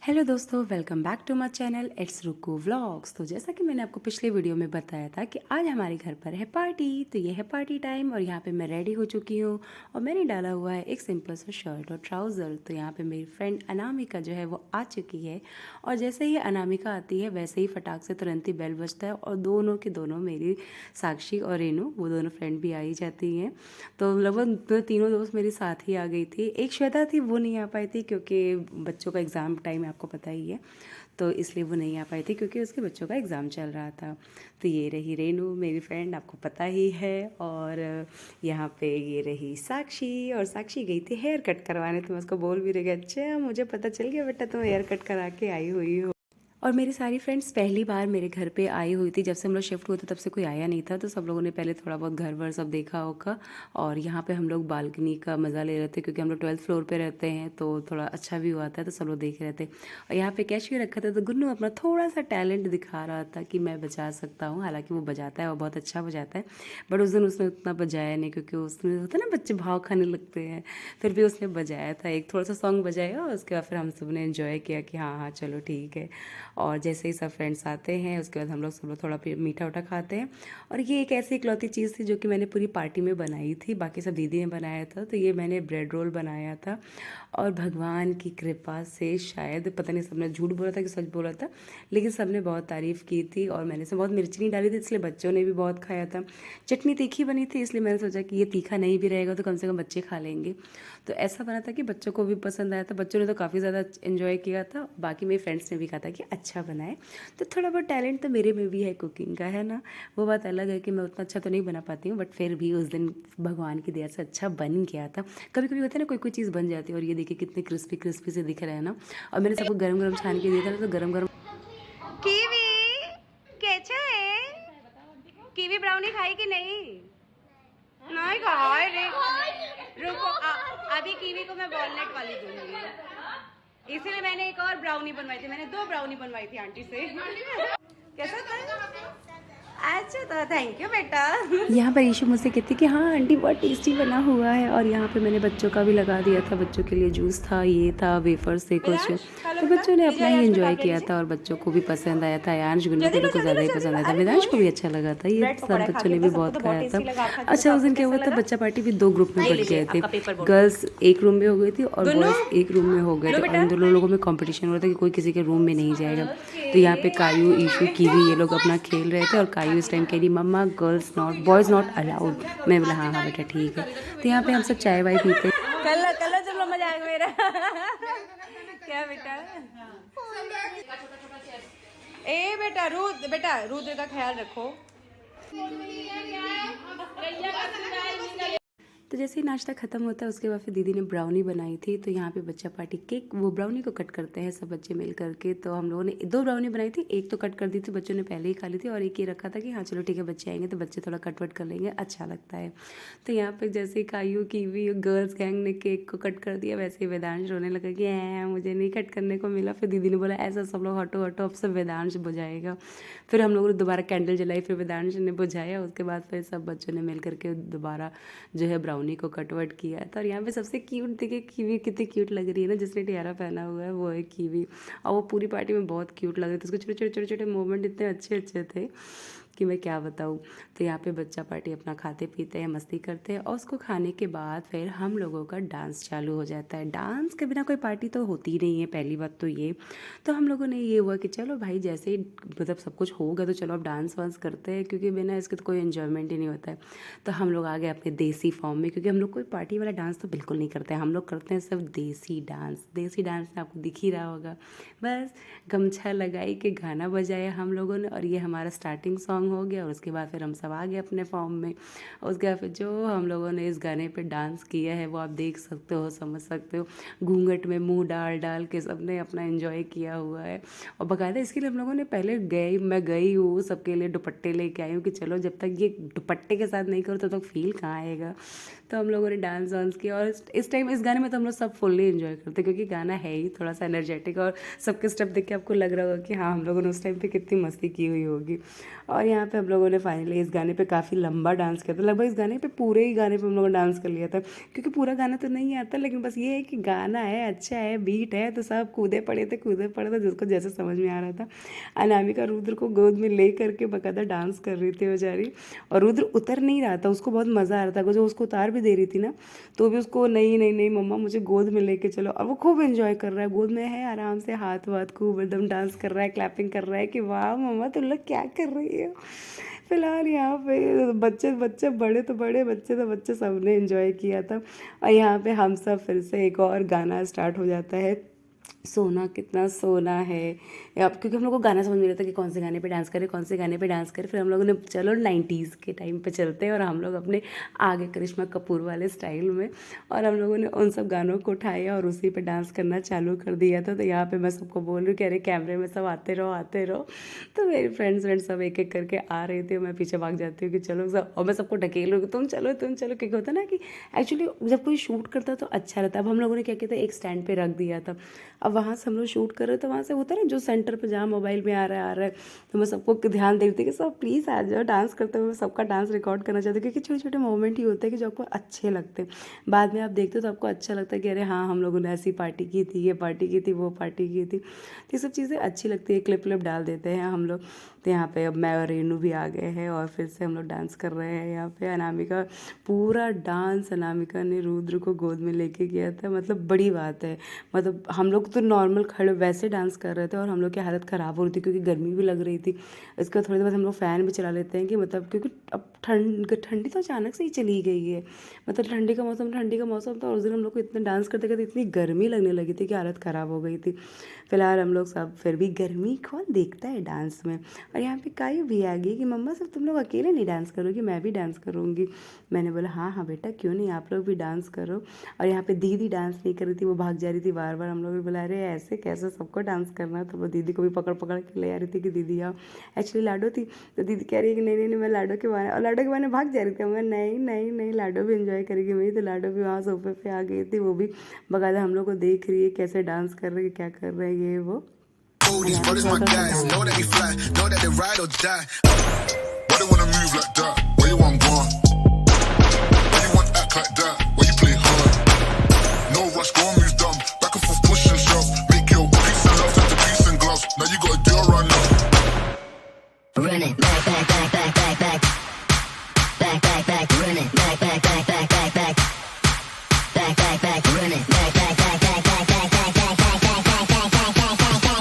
Hello दोस्तों, welcome back to my channel it's Ruku vlogs. तो जैसा कि मैंने आपको पिछले वीडियो में बताया था कि आज हमारे घर पर है पार्टी, तो ये है पार्टी टाइम। और यहाँ पे मैं रेडी हो चुकी हूँ और मैंने डाला हुआ है एक सिंपल सा शर्ट और ट्राउज़र। तो यहाँ पे मेरी फ्रेंड अनामिका जो है वो आ चुकी है और जैसे ही अनामिका आती है वैसे ही फटाक से तुरंत ही बेल बजता है और दोनों के दोनों मेरी साक्षी और रेनू वो दोनों फ्रेंड भी आ ही जाती हैं। तो लगभग तीनों दोस्त मेरे साथ ही आ गई थी। एक श्वेता थी वो नहीं आ पाई थी क्योंकि बच्चों का एग्ज़ाम टाइम आपको पता ही है, तो इसलिए वो नहीं आ पाई थी क्योंकि उसके बच्चों का एग्ज़ाम चल रहा था। तो ये रही रेनू मेरी फ्रेंड, आपको पता ही है। और यहाँ पे ये रही साक्षी, और साक्षी गई थी हेयर कट करवाने। तो मैं उसको बोल भी रही, अच्छा मुझे पता चल गया बेटा तुम हेयर कट करा के आई हुई हो। और मेरी सारी फ्रेंड्स पहली बार मेरे घर पे आई हुई थी। जब से हम लोग शिफ्ट हुए थे तब से कोई आया नहीं था, तो सब लोगों ने पहले थोड़ा बहुत घर वर सब देखा होगा। और यहाँ पे हम लोग बालकनी का मज़ा ले रहे थे क्योंकि हम लोग 12th फ्लोर पे रहते हैं, तो थोड़ा अच्छा व्यू आता है, तो सब लोग देख रहे थे। और यहाँ पे कैश भी रखा था, तो गुन्नू अपना थोड़ा सा टैलेंट दिखा रहा था कि मैं बजा सकता हूँ। हालांकि वो बजाता है और बहुत अच्छा बजाता है, बट उस दिन उसने उतना बजाया नहीं क्योंकि उसमें होता है ना बच्चे भाव खाने लगते हैं। फिर भी उसने बजाया था, एक थोड़ा सा सॉन्ग बजाया और उसके बाद फिर हम सब ने इन्जॉय किया कि हाँ हाँ चलो ठीक है। और जैसे ही सब फ्रेंड्स आते हैं उसके बाद हम लोग सब लोग थोड़ा मीठा उठा खाते हैं। और ये एक ऐसी इकलौती चीज़ थी जो कि मैंने पूरी पार्टी में बनाई थी, बाकी सब दीदी ने बनाया था। तो ये मैंने ब्रेड रोल बनाया था और भगवान की कृपा से शायद पता नहीं सबने झूठ बोला था कि सच बोला था, लेकिन सबने बहुत तारीफ़ की थी। और मैंने इसमें बहुत मिर्ची नहीं डाली थी इसलिए बच्चों ने भी बहुत खाया था। चटनी तीखी बनी थी इसलिए मैंने सोचा कि ये तीखा नहीं भी रहेगा तो कम से कम बच्चे खा लेंगे। तो ऐसा बना था कि बच्चों को भी पसंद आया था, बच्चों ने तो काफ़ी ज़्यादा इन्जॉय किया था, बाकी मेरे फ्रेंड्स ने भी कहा था कि अच्छा बना है। तो थोड़ा बहुत टैलेंट तो मेरे में भी है कुकिंग का, है ना। वो बात अलग है कि मैं उतना अच्छा तो नहीं बना पाती हूँ, बट फिर भी उस दिन भगवान की दया से अच्छा बन गया था। कभी कभी होता है ना कोई कोई चीज़ बन जाती है, और ये देखिए कितने क्रिस्पी क्रिस्पी से दिख रहा है ना। और मैंने सबको गरम गरम छान के दिया था ना, तो गरम गरम कीवी कैसा है? कीवी ब्राउनी खाई कि नहीं? नहीं खाए रे। रुको अभी कीवी को मैं वॉलनट वाली दूंगी, इसीलिए मैंने एक और ब्राउनी बनवाई थी। मैंने 2 ब्राउनी बनवाई थी आंटी से। कैसा था? अच्छा था, थैंक यू बेटा। यहाँ पर ईशु मुझसे कहती कि हाँ आंटी बहुत टेस्टी बना हुआ है। और यहाँ पे मैंने बच्चों का भी लगा दिया था, बच्चों के लिए जूस था, ये था, वेफर्स थे कुछ। वेदांश खा लो तो बेटा, बच्चों ने लीजिए अपना ही आयास को एंजॉय टॉप ले किया लीजिए। था और बच्चों को भी पसंद आया था। यार गुन्नू जल्दी को लो तो कुछ जल्दी ज़्यादा लो ही जल्दी पसंद लो। आया था, अरे वेदांश को गोश भी अच्छा लगा था। ये ब्रेड सब पकौड़ा खा बच्चों के ने बता, भी सबको बहुत तो बहुत खाया था। टेस्टी लगा। आप खा के अच्छा बताओ उस दिन आपको क्या कैसा हुआ था, लगा। बच्चा पार्टी भी 2 ग्रुप में ये बट लीजिए गए थे। आपका पेपर बोर्ड। गर्ल्स एक रूम में हो गई थी और दोनों बॉयज़ एक रूम में हो गए लो थे, और बेटा। इन दोनों लोगों में कंपटीशन हो रहा था कि कोई किसी के रूम में नहीं जाएगा। ओके। तो यहाँ पे कायू, ईशू, कीवी ये लोग अपना खेल रहे थे, और कायू इस टाइम कह रही मम्मा girls not, boys not allowed. मैं बोला हाँ हाँ बेटा ठीक है। तो यहाँ पे हम सब चाय वाय पीते कल जब लो मजाक मेरा। क्या बेटा? ए बेटा रुद्र का ख्याल रखो। तो जैसे ही नाश्ता खत्म होता है उसके बाद फिर दीदी ने ब्राउनी बनाई थी। तो यहाँ पे बच्चा पार्टी केक, वो ब्राउनी को कट करते हैं सब बच्चे मिल करके। तो हम लोगों ने 2 ब्राउनी बनाई थी, एक तो कट कर दी थी, बच्चों ने पहले ही खा ली थी, और एक ये रखा था कि हाँ चलो ठीक है बच्चे आएंगे तो बच्चे थोड़ा कट वट कर लेंगे, अच्छा लगता है। तो यहाँ पे जैसे ही कायू कीवी गर्ल्स गैंग ने केक को कट कर दिया, वैसे ही वेदांश रोने लगा कि मुझे नहीं कट करने को मिला। फिर दीदी ने बोला ऐसा सब लोग हटो हटो, अब सब वेदांश बुझाएगा। फिर हम लोगों ने दोबारा कैंडल जलाई, फिर वेदांश ने बुझाया, उसके बाद फिर सब बच्चों ने मिल करके दोबारा जो है ब्राउनी को कटवट किया था। और यहाँ पे सबसे क्यूट देखिए कीवी कितनी क्यूट लग रही है ना, जिसने टियारा पहना हुआ है वो है कीवी। और वो पूरी पार्टी में बहुत क्यूट लग रही थी, उसके छोटे छोटे छोटे छोटे मोमेंट इतने अच्छे अच्छे थे कि मैं क्या बताऊँ। तो यहाँ पे बच्चा पार्टी अपना खाते पीते हैं, मस्ती करते हैं, और उसको खाने के बाद फिर हम लोगों का डांस चालू हो जाता है। डांस के बिना कोई पार्टी तो होती नहीं है, पहली बात तो ये। तो हम लोगों ने ये हुआ कि चलो भाई जैसे ही मतलब सब कुछ होगा तो चलो अब डांस वांस करते हैं, क्योंकि बिना इसके तो कोई एन्जॉयमेंट ही नहीं होता है। तो हम लोग आ गए अपने देसी फॉर्म में, क्योंकि हम लोग कोई पार्टी वाला डांस तो बिल्कुल नहीं करते हैं, हम लोग करते हैं सिर्फ देसी डांस। देसी डांस में आपको दिख ही रहा होगा, बस गमछा लगाई के गाना बजाया हम लोगों ने, और ये हमारा स्टार्टिंग सॉन्ग हो गया। और उसके बाद फिर हम सब आ गए अपने फॉर्म में। उसके बाद फिर जो हम लोगों ने इस गाने पे डांस किया है वो आप देख सकते हो, समझ सकते हो। घूंघट में मुंह डाल डाल के सबने अपना एंजॉय किया हुआ है। और बाकायदा इसके लिए हम लोगों ने पहले मैं गई हूँ सबके लिए दुपट्टे लेके आई हूँ कि चलो जब तक ये दुपट्टे के साथ नहीं करो तब तक फील कहाँ आएगा। तो हम लोगों ने डांस वांस किया, और इस टाइम इस गाने में तो हम लोग सब फुल्ली एंजॉय करते हैं, क्योंकि गाना है ही थोड़ा सा एनर्जेटिक, और सबके स्टेप देख के आपको लग रहा होगा कि हाँ हम लोगों ने उस टाइम पे कितनी मस्ती की हुई होगी। और यहाँ पे हम लोगों ने फाइनली इस गाने पे काफ़ी लंबा डांस किया था, लगभग इस गाने पे पूरे ही गाने पे हम लोगों ने डांस कर लिया था, क्योंकि पूरा गाना तो नहीं आता, लेकिन बस ये है कि गाना है, अच्छा है, बीट है, तो सब कूदे पड़े थे, जिसको जैसे समझ में आ रहा था। अनामिका रुद्र को गोद में ले करके बकायदा डांस कर रही थी बेचारी, और रुद्र उतर नहीं रहा था, उसको बहुत मज़ा आ रहा था, जो उसको उतार भी दे रही थी ना, तो भी उसको नहीं नहीं नहीं मम्मा मुझे गोद में लेके चलो, और वो खूब एंजॉय कर रहा है, गोद में है, आराम से हाथ वाथ खूब एकदम डांस कर रहा है, क्लैपिंग कर रहा है कि वाह मम्मा तुम लोग क्या कर रही हो। फिलहाल यहाँ पे बच्चे बच्चे बड़े तो बड़े, बच्चे तो बच्चे सब ने एंजॉय किया था। और यहाँ पे हम सब फिर से एक और गाना स्टार्ट हो जाता है, सोना कितना सोना है। अब क्योंकि हम लोग को गाना समझ में नहीं था कि कौन से गाने पे डांस करें, कौन से गाने पे डांस करें, फिर हम लोगों ने चलो 90s के टाइम पे चलते हैं, और हम लोग अपने आगे करिश्मा कपूर वाले स्टाइल में, और हम लोगों ने उन सब गानों को उठाया और उसी पे डांस करना चालू कर दिया था। तो यहाँ पे मैं सबको बोल रही हूँ कि अरे कैमरे में सब आते रहो आते रहो, तो मेरे फ्रेंड्स सब एक एक करके आ रहे थे, मैं पीछे भाग जाती हूँ कि चलो सब, और मैं सबको ढकेल रही हूँ तुम चलो, क्योंकि होता ना कि एक्चुअली जब कोई शूट करता है तो अच्छा रहता है। अब हम लोगों ने क्या किया था, एक स्टैंड पे रख दिया था, अब वहाँ से हम लोग शूट कर रहे थे, वहाँ से होता है ना जो सेंटर पे जहाँ मोबाइल में आ रहा है, तो मैं सबको ध्यान दे रही थी कि सब प्लीज़ आ जाओ, डांस करते हुए सबका डांस रिकॉर्ड करना चाहती हूँ, क्योंकि छोटे छोटे मोमेंट ही होते हैं कि जो आपको अच्छे लगते हैं, बाद में आप देखते हो तो आपको अच्छा लगता है कि अरे हाँ हम लोगों ने ऐसी पार्टी की थी, ये पार्टी की थी, वो पार्टी की थी, तो ये सब चीज़ें अच्छी लगती है, क्लिप डाल देते हैं हम लोग। तो यहाँ पे अब मैं और रेनू भी आ गए हैं, और फिर से हम लोग डांस कर रहे हैं। यहाँ पे अनामिका पूरा डांस अनामिका ने रुद्र को गोद में लेके किया था, मतलब बड़ी बात है, मतलब हम लोग तो नॉर्मल खड़े वैसे डांस कर रहे थे, और हम लोग की हालत ख़राब हो रही थी क्योंकि गर्मी भी लग रही थी। इसके बाद थोड़ी देर बाद हम लोग फ़ैन भी चला लेते हैं कि मतलब, क्योंकि अब ठंडी तो अचानक से ही चली गई है, मतलब ठंडी का मौसम था, और उस दिन हम लोग को इतना डांस करते करते इतनी गर्मी लगने लगी थी कि हालत ख़राब हो गई थी। फिलहाल हम लोग सब, फिर भी गर्मी कौन देखता है डांस में। और यहाँ पे कायू भी आ गई कि मम्मा सिर्फ तुम लोग अकेले नहीं डांस करोगी, मैं भी डांस करूँगी। मैंने बोला हाँ हाँ बेटा क्यों नहीं, आप लोग भी डांस करो। और यहाँ पे दीदी डांस नहीं कर रही थी, वो भाग जा रही थी बार बार, हम लोग भी बुला रहे ऐसे कैसे सबको डांस करना, तो वो दीदी को भी पकड़ पकड़ के ले आ रही थी कि दीदी आओ। एक्चुअली लाडो थी, तो दीदी कह रही है कि नहीं नहीं नहीं मैं लाडो के बहाने, और लाडो के बहाने भाग जा रही थी। मैं नहीं नहीं नहीं लाडो भी इन्जॉय करेगी मेरी, तो लाडो भी वहाँ सोफे पे आ गई थी, वो भी बकायदा हम लोग को देख रही है कैसे डांस कर रहे हैं, क्या कर रहे हैं ये वो। All these brothers my guys, know that they fly, know that they ride or die. Why they wanna move like that? Where you want gone? Why you want act like that? Why you play hard? No rush, go and move dumb. Back and forth, push and shove. Make your peace and love into peace and gloves. Now you gotta do it right now. Run it back, back, back, back, back, back, back, back, back, run it back, back, back, back, back, back, back, back, back, run it back, back, back, back, back, back, back, back, back, back,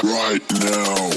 Right now.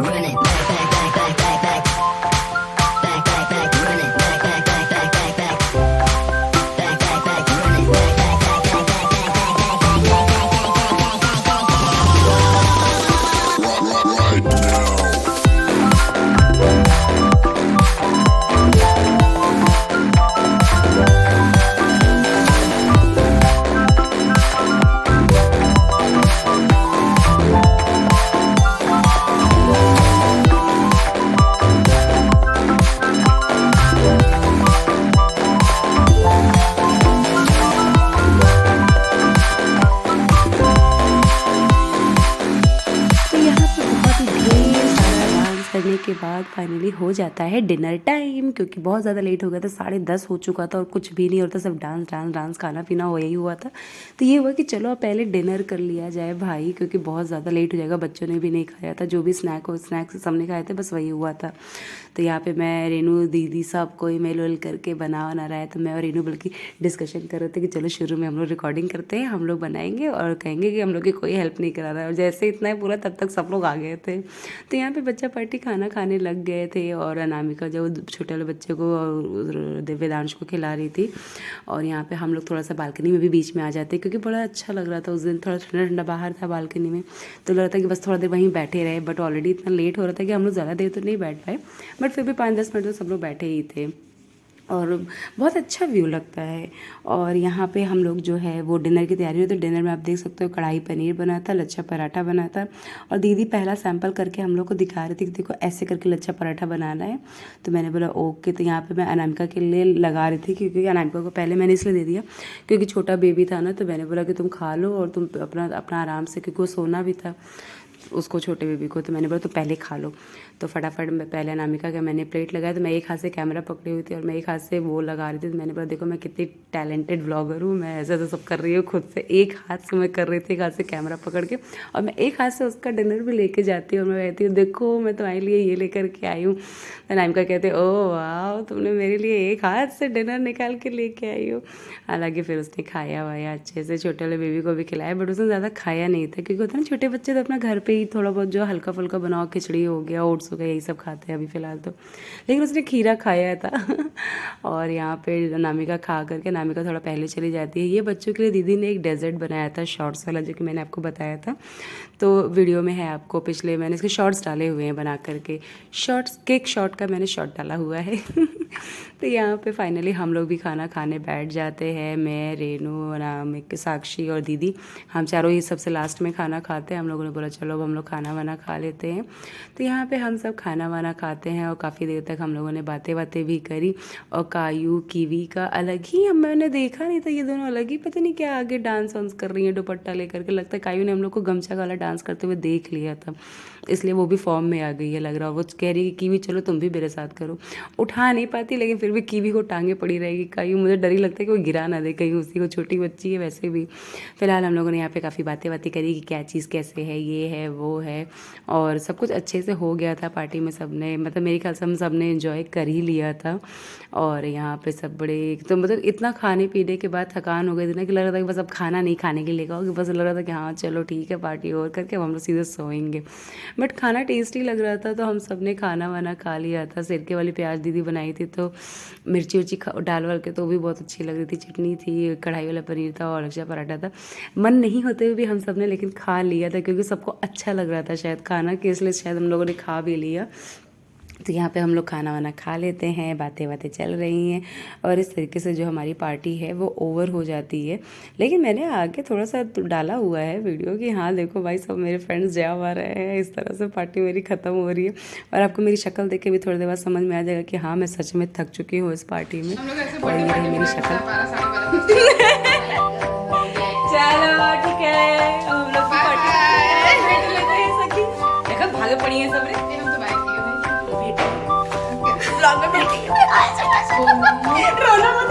run it back, back, back, back, back, back, back, back, back, run it back, back, back, back, back, back, back, back, back, run it back, back, back, back, back, back, Right now. तो यहाँ पे बहुत ही ढेर सारा dance करने के बाद finally हो जाता है डिनर टाइम, क्योंकि बहुत ज़्यादा लेट हो गया था, 10:30 हो चुका था और कुछ भी नहीं होता, सब डांस डांस डांस खाना पीना हो यही हुआ था। तो ये हुआ कि चलो अब पहले डिनर कर लिया जाए भाई, क्योंकि बहुत ज़्यादा लेट हो जाएगा, बच्चों ने भी नहीं खाया था, जो भी स्नैक्स सबने खाए थे, बस वही हुआ था। तो यहाँ पे मैं रेनू दीदी सब कोई मेल वेल करके बना रहा है, तो मैं और रेनू बल्कि डिस्कशन कर रहे थे कि चलो शुरू में हम लोग रिकॉर्डिंग करते हैं, हम लोग बनाएंगे और कहेंगे कि हम लोग की कोई हेल्प नहीं करा रहा है, और जैसे इतना ही पूरा तब तक सब लोग आ गए थे। तो यहाँ पे बच्चा पार्टी खाना खाने लग गए थे और अनामिका जो छोटे वाले बच्चे को और वेदांश को खिला रही थी। और यहाँ पे हम लोग थोड़ा सा बालकनी में भी बीच में आ जाते क्योंकि बड़ा अच्छा लग रहा था उस दिन, थोड़ा ठंडा ठंडा बाहर था बालकनी में, तो लग रहा था कि बस थोड़ा देर वहीं बैठे रहे। बट ऑलरेडी इतना लेट हो रहा था कि हम लोग ज़्यादा देर तो नहीं बैठ पाए, बट फिर भी 5-10 मिनट तो सब लोग बैठे ही थे और बहुत अच्छा व्यू लगता है। और यहाँ पे हम लोग जो है वो डिनर की तैयारी हुई, तो डिनर में आप देख सकते हो कढ़ाई पनीर बना था, लच्छा पराठा बना था। और दीदी पहला सैंपल करके हम लोग को दिखा रही थी कि देखो ऐसे करके लच्छा पराठा बनाना है। तो मैंने बोला ओके। तो यहाँ पे मैं अनामिका के लिए लगा रही थी क्योंकि अनामिका को पहले मैंने इसलिए दे दिया क्योंकि छोटा बेबी था ना, तो मैंने बोला कि तुम खा लो और तुम अपना आराम से, क्योंकि वो सोना भी था उसको, छोटे बेबी को, तो मैंने बोला तो पहले खा लो। तो फटाफट मैं पहले अनामिका का मैंने प्लेट लगाया, तो मैं एक हाथ से कैमरा पकड़ी हुई थी और मैं एक हाथ से वो लगा रही थी। तो मैंने बोला देखो मैं कितनी टैलेंटेड ब्लॉगर हूँ, मैं ऐसा तो सब कर रही हूँ खुद से, एक हाथ से मैं कर रही थी, एक हाथ से कैमरा पकड़ के, और मैं एक हाथ से उसका डिनर भी लेके जाती हूँ और मैं कहती हूँ देखो मैं तुम्हारे लिए ये लेकर के आई हूँ। अनामिका कहते ओ वाह तुमने मेरे लिए एक हाथ से डिनर निकाल के लेके आई हो। हालांकि फिर उसने खाया वाया अच्छे से, छोटे वाले बेबी को भी खिलाया, बट उसने ज़्यादा खाया नहीं था क्योंकि होता है ना छोटे बच्चे तो अपना घर पे ही थोड़ा बहुत जो हल्का फुल्का बनाओ, खिचड़ी हो गया, ओट्स हो गया, यही सब खाते हैं अभी फ़िलहाल तो। लेकिन उसने खीरा खाया था और यहाँ पे अनामिका खा करके, अनामिका थोड़ा पहले चली जाती है। ये बच्चों के लिए दीदी ने एक डेजर्ट बनाया था शॉर्ट्स वाला, जो कि मैंने आपको बताया था, तो वीडियो में है आपको, पिछले मैंने इसके शॉर्ट्स डाले हुए हैं बना करके, शॉर्ट्स केक शॉर्ट का मैंने शॉर्ट डाला हुआ है तो यहाँ पे फाइनली हम लोग भी खाना खाने बैठ जाते हैं। मैं, रेनू, अनामिका, साक्षी और दीदी, हम चारों ही सबसे लास्ट में खाना खाते हैं। हम लोगों ने बोला चलो अब हम लोग खाना वाना खा लेते हैं। तो यहाँ पे हम सब खाना वाना खाते हैं और काफ़ी देर तक हम लोगों ने बातें बातें भी करी। और कायू कीवी का अलग ही, मैंने देखा नहीं था, ये दोनों अलग ही पता नहीं क्या आगे डांस वांस कर रही हैं दुपट्टा लेकर के। लगता है कायू ने हम लोग को गमछा वाला डांस करते हुए देख लिया था, इसलिए वो भी फॉर्म में आ गई है लग रहा है। वो कह रही है कि कीवी चलो तुम भी मेरे साथ करो। उठा नहीं पाती लेकिन फिर भी कीवी को टांगे पड़ी रहेगी। कायू मुझे डर ही लगता है कि वो गिरा ना दे कहीं उसी को, छोटी बच्ची है वैसे भी। फिलहाल हम लोगों ने यहाँ पे काफ़ी बातें करी कि क्या चीज़ कैसे है, ये है वो है, और सब कुछ अच्छे से हो गया था पार्टी में। सब ने मतलब मेरे ख्याल से हम सब ने इन्जॉय कर ही लिया था। और यहाँ पे सब बड़े, तो मतलब इतना खाने पीने के बाद थकान हो गई थी ना कि लग रहा था कि बस अब खाना नहीं खाने के लिए कहोगे, बस लग रहा था कि हाँ चलो ठीक है पार्टी और करके अब हम लोग सीधे सोएंगे। बट खाना टेस्टी लग रहा था तो हम सब ने खाना वाना खा लिया था। सिरके वाली प्याज दीदी बनाई थी तो मिर्ची उर्ची डाल वाल के तो भी बहुत अच्छी लग रही थी। चटनी थी, कढ़ाई वाला पनीर था और लच्छा पराठा था। मन नहीं होते हुए भी हम सब ने लेकिन खा लिया था क्योंकि सबको अच्छा लग रहा था शायद खाना, कि इसलिए शायद हम लोगों ने खा भी लिया। तो यहाँ पे हम लोग खाना वाना खा लेते हैं, बातें बातें चल रही हैं और इस तरीके से जो हमारी पार्टी है वो ओवर हो जाती है। लेकिन मैंने आगे थोड़ा सा डाला हुआ है वीडियो कि हाँ देखो भाई सब मेरे फ्रेंड्स जा आ रहे हैं, इस तरह से पार्टी मेरी ख़त्म हो रही है। और आपको मेरी शक्ल देख के भी थोड़ी देर बाद समझ में आ जाएगा कि हाँ मैं सच में थक चुकी हूँ इस पार्टी में। और ये रही मेरी शक्ल। चलो ठीक है, हम लोग पार्टी लेते हैं सखी। देखो भागे पड़ी है सब रे, ब्लॉग में रोना मत